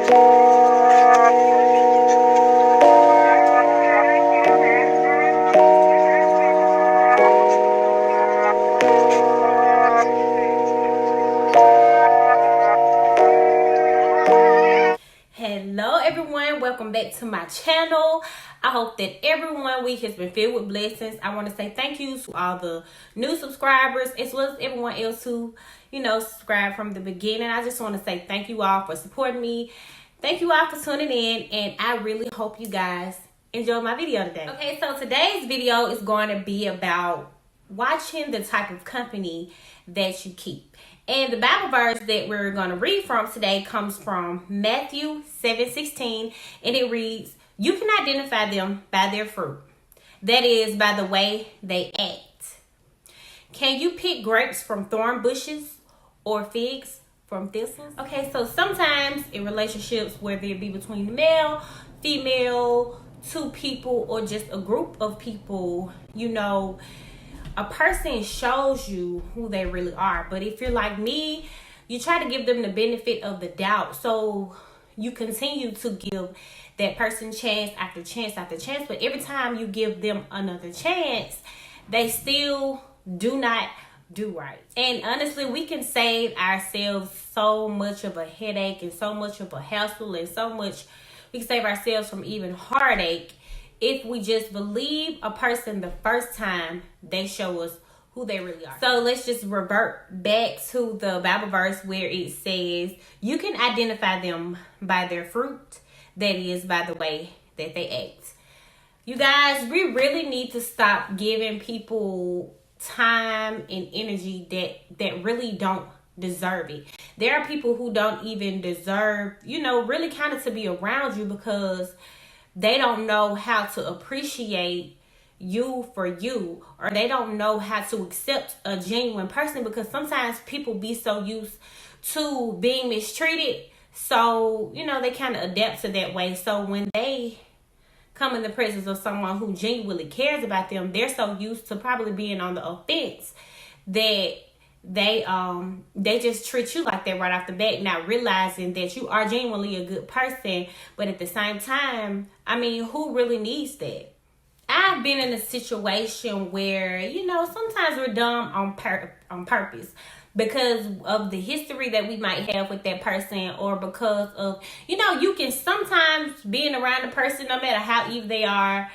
Hello everyone, welcome back to my channel. I hope that everyone week has been filled with blessings. I want to say thank you to all the new subscribers as well as everyone else who, subscribed from the beginning. I just want to say thank you all for supporting me. Thank you all for tuning in, and I really hope you guys enjoyed my video today. Okay, so today's video is going to be about watching the type of company that you keep. And the Bible verse that we're going to read from today comes from Matthew 7:16, and it reads, "You can identify them by their fruit. That is, by the way they act. Can you pick grapes from thorn bushes or figs from thistles?" Okay, so sometimes in relationships, whether it be between male, female, two people, or just a group of people, a person shows you who they really are. But if you're like me, you try to give them the benefit of the doubt. So you continue to give that person chance after chance after chance. But every time you give them another chance, they still do not do right. And honestly, we can save ourselves so much of a headache and so much of a hassle and so much. We can save ourselves from even heartache if we just believe a person the first time they show us who they really are. So let's just revert back to the Bible verse where it says, you can identify them by their fruit. That is, by the way that they act. You guys, we really need to stop giving people time and energy that really don't deserve it. There are people who don't even deserve, really kind of to be around you because they don't know how to appreciate you for you, or they don't know how to accept a genuine person, because sometimes people be so used to being mistreated. So, they kind of adapt to that way. So when they come in the presence of someone who genuinely cares about them, they're so used to probably being on the offense that they just treat you like that right off the bat, not realizing that you are genuinely a good person. But at the same time, who really needs that? I've been in a situation where, sometimes we're dumb on purpose because of the history that we might have with that person, or because of, you can sometimes being around a person, no matter how evil they are,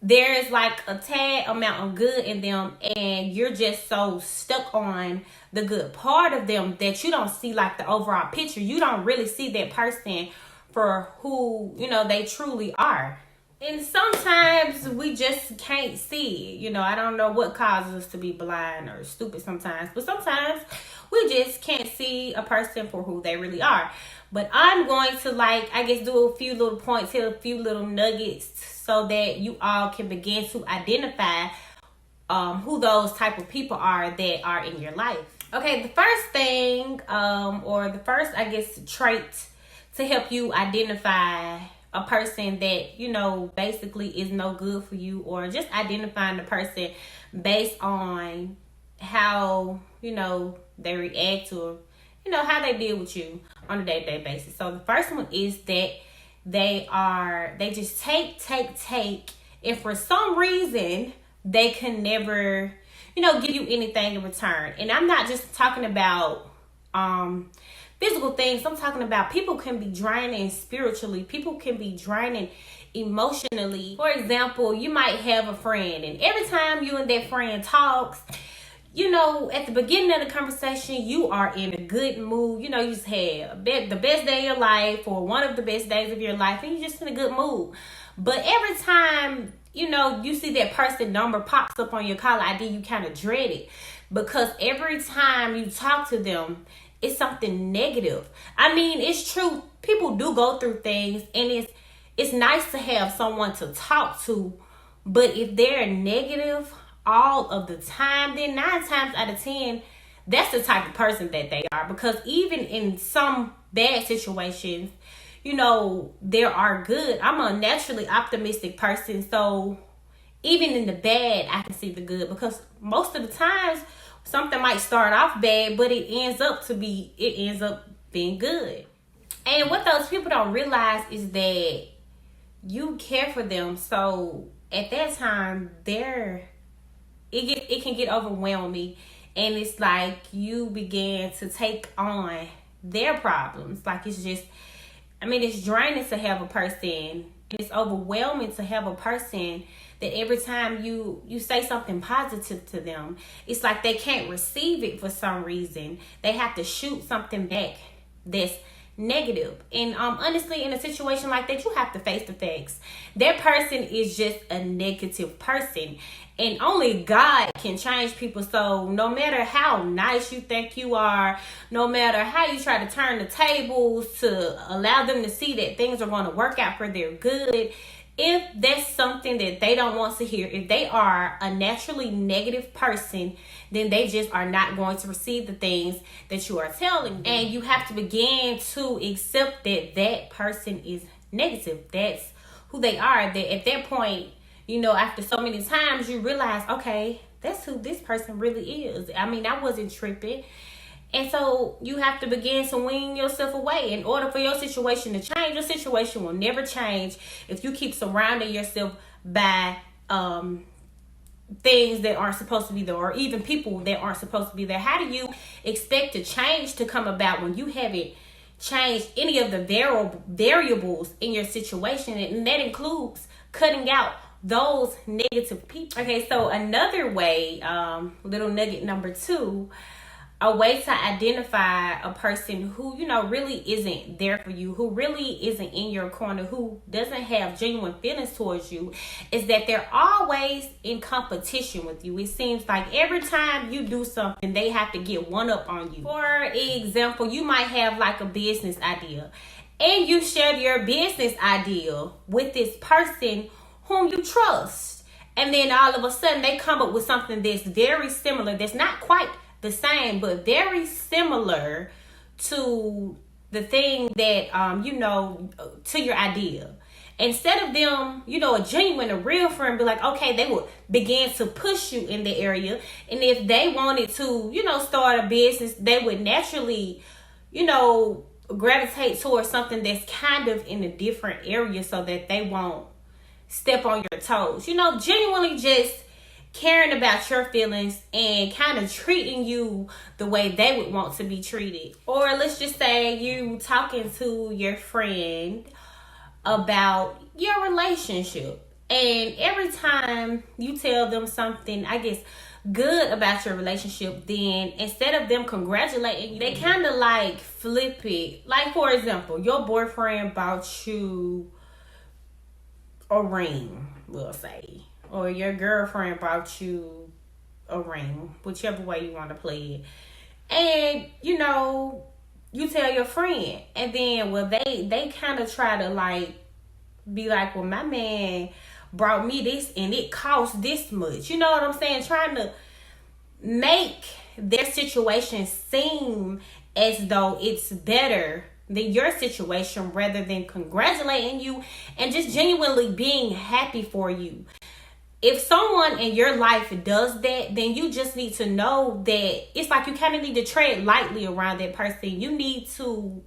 there's like a tad amount of good in them, and you're just so stuck on the good part of them that you don't see like the overall picture. You don't really see that person for who, they truly are. And sometimes we just can't see it. I don't know what causes us to be blind or stupid sometimes, but sometimes we just can't see a person for who they really are. But I'm going to do a few little points here, a few little nuggets, so that you all can begin to identify who those type of people are that are in your life. Okay, the first thing, or the first, trait to help you identify a person that, basically is no good for you, or just identifying the person based on how, they react, or, how they deal with you on a day-to-day basis. So the first one is that they just take, and for some reason, they can never, give you anything in return. And I'm not just talking about physical things. I'm talking about people can be draining spiritually. People can be draining emotionally. For example, you might have a friend, and every time you and that friend talks, at the beginning of the conversation, you are in a good mood. You just had the best day of your life, or one of the best days of your life, and you're just in a good mood. But every time, you see that person number pops up on your caller ID, you kind of dread it, because every time you talk to them, it's something negative. It's true. People do go through things, and it's nice to have someone to talk to. But if they're negative all of the time, then 9 times out of 10, that's the type of person that they are. Because even in some bad situations, there are good. I'm a naturally optimistic person. So even in the bad, I can see the good, because most of the times something might start off bad, but it ends up being good. And what those people don't realize is that you care for them. So at that time, it can get overwhelming, and it's like you begin to take on their problems. Like it's draining to have a person. It's overwhelming to have a person that every time you say something positive to them, it's like they can't receive it for some reason. They have to shoot something back that's negative. And honestly, in a situation like that, you have to face the facts. That person is just a negative person, and only God can change people. So no matter how nice you think you are, no matter how you try to turn the tables to allow them to see that things are going to work out for their good, if that's something that they don't want to hear, if they are a naturally negative person, then they just are not going to receive the things that you are telling them. And you have to begin to accept that that person is negative. That's who they are. That at that point, after so many times, you realize, okay, that's who this person really is. I mean, I wasn't tripping. And so you have to begin to wean yourself away. In order for your situation to change, your situation will never change if you keep surrounding yourself by things that aren't supposed to be there, or even people that aren't supposed to be there. How do you expect a change to come about when you haven't changed any of the variables in your situation? And that includes cutting out those negative people. Okay, so another way, little nugget number 2, a way to identify a person who, really isn't there for you, who really isn't in your corner, who doesn't have genuine feelings towards you, is that they're always in competition with you. It seems like every time you do something, they have to get one up on you. For example, you might have like a business idea, and you share your business idea with this person whom you trust. And then all of a sudden, they come up with something that's very similar, that's not quite the same, but very similar to the thing that, to your idea. Instead of them, a real friend be like, okay, they would begin to push you in the area. And if they wanted to, start a business, they would naturally, gravitate towards something that's kind of in a different area so that they won't step on your toes. Genuinely just caring about your feelings and kind of treating you the way they would want to be treated. Or let's just say you talking to your friend about your relationship, and every time you tell them something, I guess, good about your relationship, then instead of them congratulating you, they kind of like flip it. Like, for example, your boyfriend bought you a ring, we'll say, or your girlfriend bought you a ring, whichever way you want to play it. And, you tell your friend. And then, they kind of try to, like, be like, well, my man brought me this and it cost this much. You know what I'm saying? Trying to make their situation seem as though it's better than your situation, rather than congratulating you and just genuinely being happy for you. If someone in your life does that, then you just need to know that it's like you kind of need to tread lightly around that person. You need to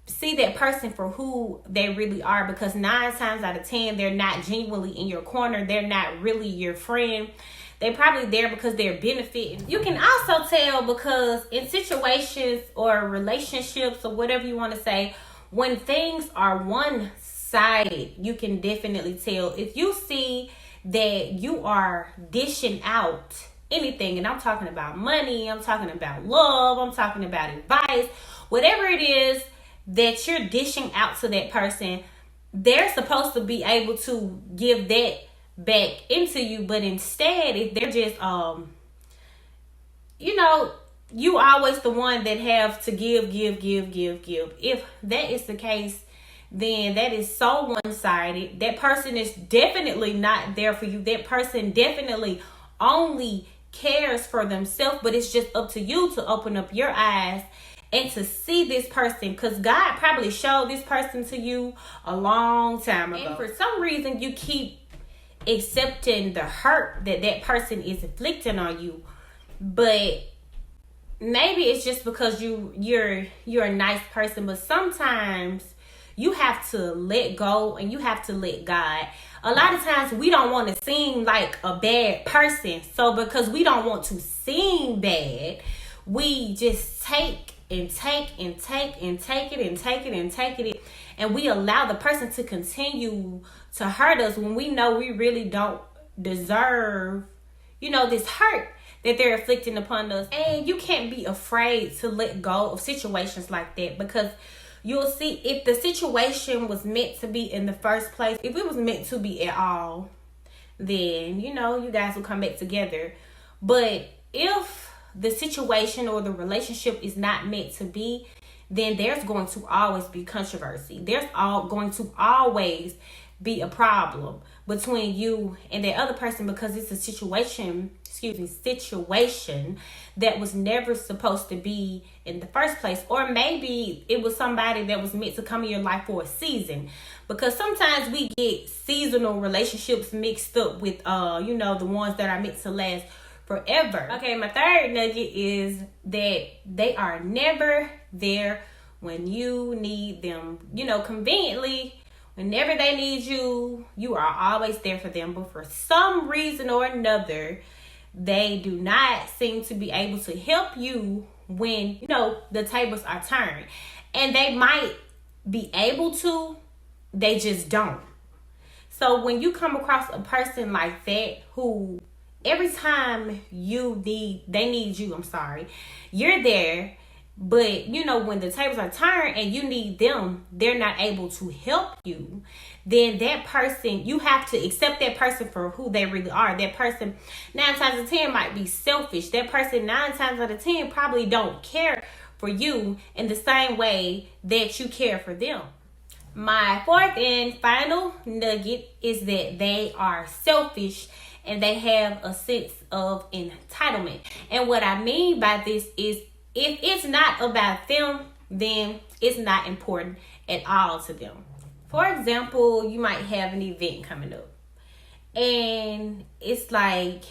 see that person for who they really are, because 9 times out of 10, they're not genuinely in your corner. They're not really your friend. They're probably there because they're benefiting. You can also tell, because in situations or relationships or whatever you want to say, when things are one-sided, you can definitely tell. If you see that you are dishing out anything, and I'm talking about money, I'm talking about love, I'm talking about advice, whatever it is that you're dishing out to that person, they're supposed to be able to give that back into you. But instead, if they're just you always the one that have to give. If that is the case, then that is so one-sided. That person is definitely not there for you. That person definitely only cares for themselves. But it's just up to you to open up your eyes and to see this person, because God probably showed this person to you a long time ago. And for some reason, you keep accepting the hurt that person is inflicting on you. But maybe it's just because you're a nice person, but sometimes you have to let go and you have to let God. A lot of times we don't want to seem like a bad person. So because we don't want to seem bad, we just take and take and take and take it and take it and take it. And we allow the person to continue to hurt us when we know we really don't deserve, this hurt that they're inflicting upon us. And you can't be afraid to let go of situations like that, because you'll see, if the situation was meant to be in the first place, if it was meant to be at all, then, you guys will come back together. But if the situation or the relationship is not meant to be, then there's going to always be controversy. There's going to always be a problem between you and that other person, because it's a situation that was never supposed to be in the first place. Or maybe it was somebody that was meant to come in your life for a season, because sometimes we get seasonal relationships mixed up with the ones that are meant to last forever. Okay, my third nugget is that they are never there when you need them. Conveniently, whenever they need you, you are always there for them. But for some reason or another, they do not seem to be able to help you when, the tables are turned. And they might be able to, they just don't. So when you come across a person like that, who every time they need you, you're there, but when the tables are turned and you need them, they're not able to help you, then that person, you have to accept that person for who they really are. That person 9 times out of 10 might be selfish. That person 9 times out of 10 probably don't care for you in the same way that you care for them. My fourth and final nugget is that they are selfish and they have a sense of entitlement. And what I mean by this is, if it's not about them, then it's not important at all to them. For example, you might have an event coming up, and it's like,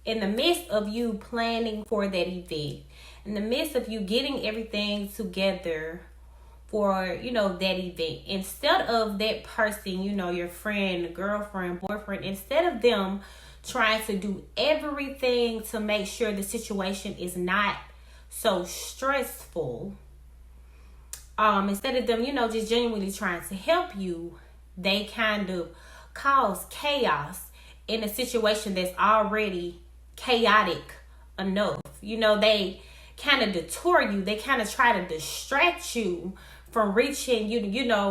in the midst of you planning for that event, in the midst of you getting everything together for, that event, instead of that person, your friend, girlfriend, boyfriend, instead of them trying to do everything to make sure the situation is not so stressful, instead of them, just genuinely trying to help you, they kind of cause chaos in a situation that's already chaotic enough. They kind of detour you. They kind of try to distract you from reaching,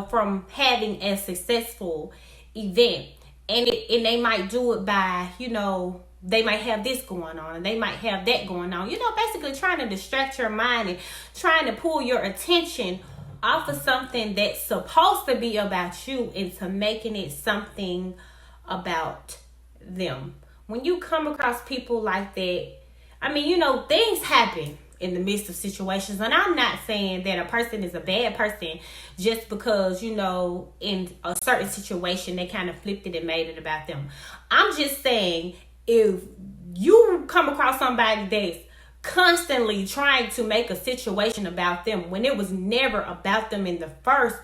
from having a successful event. And they might do it by, they might have this going on and they might have that going on. Basically trying to distract your mind and trying to pull your attention off of something that's supposed to be about you into making it something about them. When you come across people like that, things happen in the midst of situations. And I'm not saying that a person is a bad person just because, in a certain situation, they kind of flipped it and made it about them. I'm just saying, if you come across somebody that's constantly trying to make a situation about them when it was never about them in the first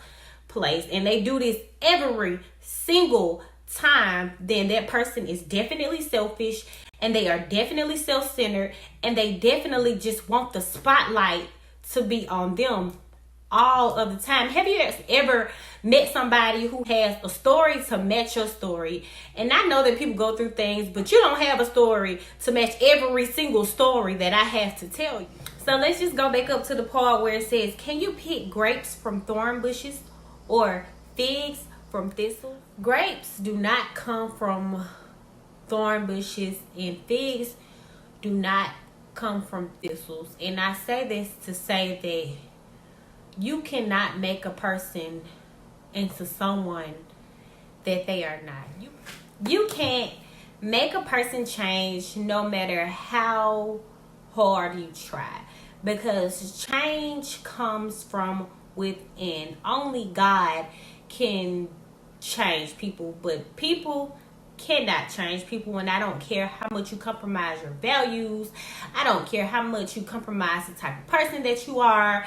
place, and they do this every single time, then that person is definitely selfish, and they are definitely self-centered, and they definitely just want the spotlight to be on them all of the time. Have you ever met somebody who has a story to match your story? And I know that people go through things, but you don't have a story to match every single story that I have to tell you. So let's just go back up to the part where it says, can you pick grapes from thorn bushes or figs from thistles? Grapes do not come from thorn bushes, and figs do not come from thistles. And I say this to say that you cannot make a person into someone that they are not. You can't make a person change no matter how hard you try, because change comes from within. Only God can change people, but people cannot change people, and I don't care how much you compromise your values. I don't care how much you compromise the type of person that you are.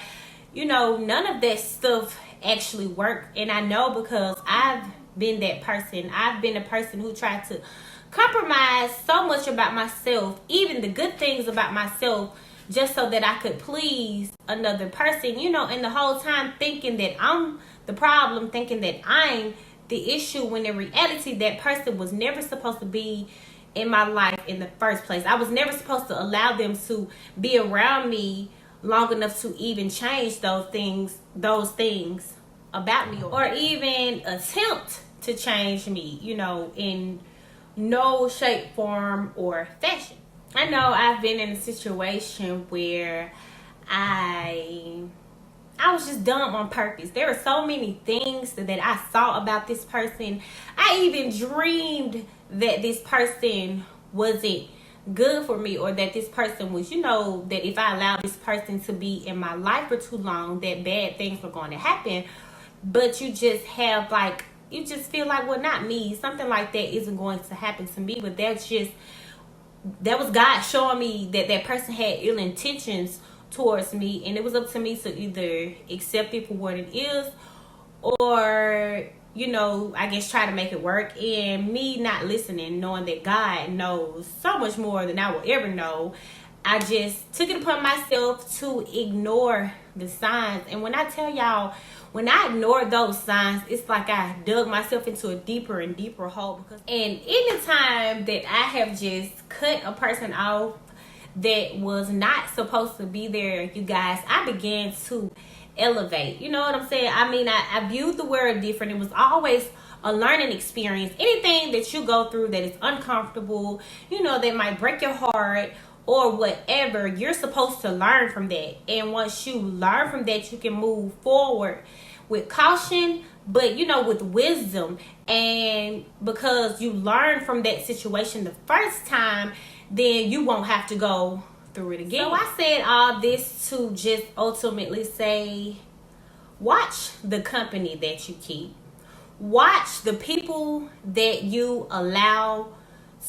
You know, none of that stuff actually work. And I know because I've been that person. I've been a person who tried to compromise so much about myself, even the good things about myself, just so that I could please another person, you know, and the whole time thinking that I'm the problem, thinking that I'm the issue, when in reality that person was never supposed to be in my life in the first place. I was never supposed to allow them to be around me long enough to even change those things about me, or even attempt to change me, you know, in no shape, form, or fashion. I know I've been in a situation where I was just dumb on purpose. There were so many things that I saw about this person. I even dreamed that this person wasn't good for me, or that this person was, you know, that if I allowed this person to be in my life for too long, that bad things were going to happen. But you just have like, you just feel like, well, not me. Something like that isn't going to happen to me. But that was God showing me that that person had ill intentions towards me, and it was up to me to either accept it for what it is, or, you know, I guess try to make it work. And me not listening, knowing that God knows so much more than I will ever know, I just took it upon myself to ignore the signs. And when I tell y'all, when I ignored those signs, it's like I dug myself into a deeper and deeper hole. And any time that I have just cut a person off that was not supposed to be there, you guys, I began to elevate. You know what I'm saying? I mean, I viewed the world different. It was always a learning experience. Anything that you go through that is uncomfortable, you know, that might break your heart or whatever, you're supposed to learn from that. And once you learn from that, you can move forward with caution, but, you know, with wisdom. And because you learn from that situation the first time, then you won't have to go through it again. So I said all this to just ultimately say, watch the company that you keep. Watch the people that you allow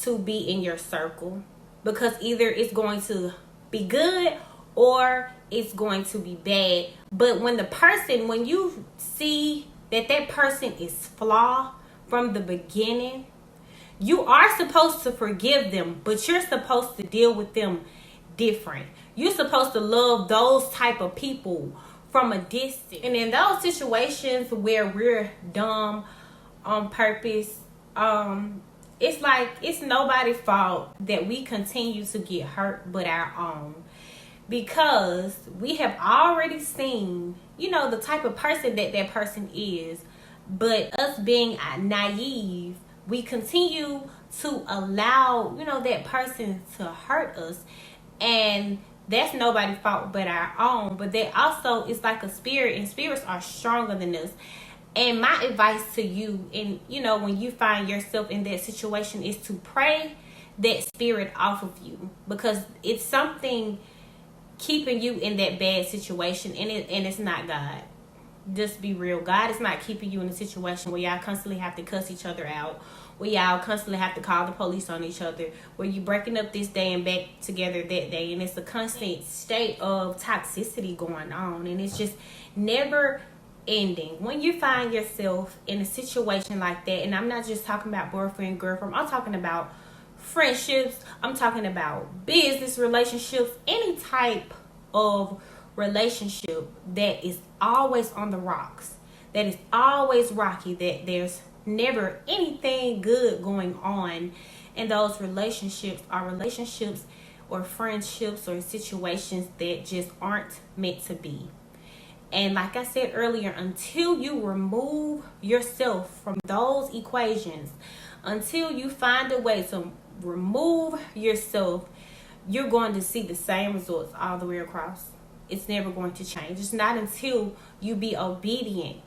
to be in your circle, because either it's going to be good or it's going to be bad. But when you see that that person is flawed from the beginning, you are supposed to forgive them, but you're supposed to deal with them different. You're supposed to love those type of people from a distance. And in those situations where we're dumb on purpose, it's like it's nobody's fault that we continue to get hurt but our own, because we have already seen, you know, the type of person that that person is. But us being naive, we continue to allow, you know, that person to hurt us. And that's nobody's fault but our own. But that also is like a spirit, and spirits are stronger than us. And my advice to you, and, you know, when you find yourself in that situation, is to pray that spirit off of you, because it's something keeping you in that bad situation, and it's not God. Just be real. God is not keeping you in a situation where y'all constantly have to cuss each other out, where y'all constantly have to call the police on each other, where you breaking up this day and back together that day, and it's a constant state of toxicity going on, and it's just never ending. When you find yourself in a situation like that, and I'm not just talking about boyfriend, girlfriend, I'm talking about friendships, I'm talking about business relationships, any type of relationship that is always on the rocks, that is always rocky, that there's never anything good going on in those relationships, or friendships or situations that just aren't meant to be. And like I said earlier, until you remove yourself from those equations, until you find a way to remove yourself, you're going to see the same results all the way across. It's never going to change. It's not until you be obedient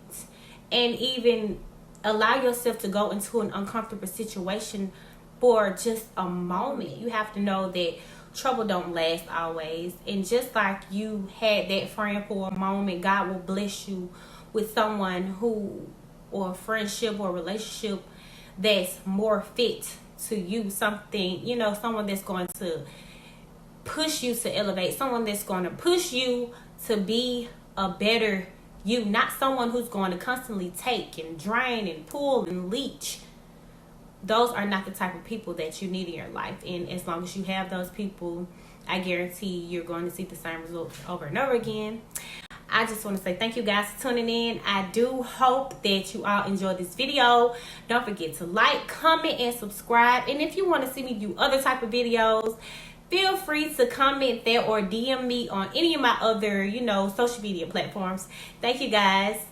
and even allow yourself to go into an uncomfortable situation for just a moment. You have to know that trouble don't last always. And just like you had that friend for a moment, God will bless you with someone who, or a friendship or a relationship that's more fit to you, something, you know, someone that's going to push you to elevate, someone that's going to push you to be a better you, not someone who's going to constantly take and drain and pull and leech. Those are not the type of people that you need in your life. And as long as you have those people, I guarantee you're going to see the same results over and over again. I just want to say thank you guys for tuning in. I do hope that you all enjoyed this video. Don't forget to like, comment, and subscribe. And if you want to see me do other type of videos, feel free to comment there or DM me on any of my other, you know, social media platforms. Thank you guys.